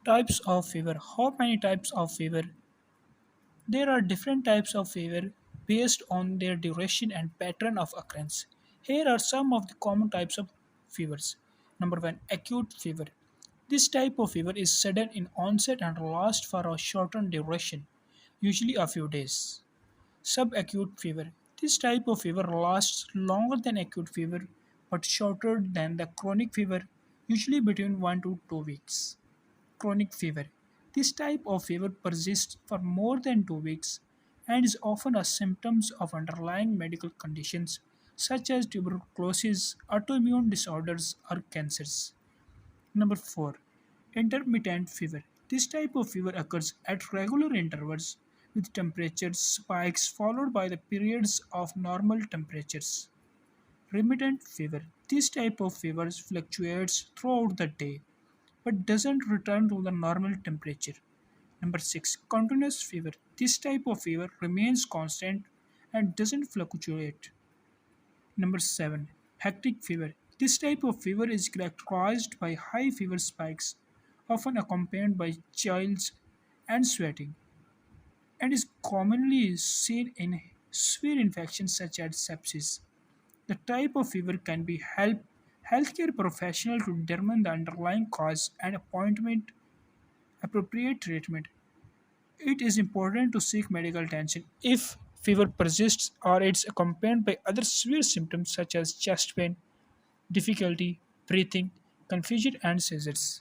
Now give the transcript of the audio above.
Types of fever. How many types of fever? There are different types of fever based on their duration and pattern of occurrence. Here are some of the common types of fevers. Number 1, acute fever. This type of fever is sudden in onset and lasts for a shortened duration, usually a few days. Subacute fever. This type of fever lasts longer than acute fever but shorter than the chronic fever, usually between 1 to 2 weeks. Chronic fever. This type of fever persists for more than 2 weeks and is often a symptom of underlying medical conditions such as tuberculosis, autoimmune disorders, or cancers. Number 4. Intermittent fever. This type of fever occurs at regular intervals with temperature spikes followed by the periods of normal temperatures. Remittent fever. This type of fever fluctuates throughout the day but doesn't return to the normal temperature. Number 6. Continuous fever. This type of fever remains constant and doesn't fluctuate. Number 7. Hectic fever. This type of fever is characterized by high fever spikes, often accompanied by chills and sweating, and is commonly seen in severe infections such as sepsis. The type of fever can be help healthcare professional to determine the underlying cause and appointment appropriate treatment. It is important to seek medical attention if fever persists or it's accompanied by other severe symptoms such as chest pain, difficulty breathing, confusion, and seizures.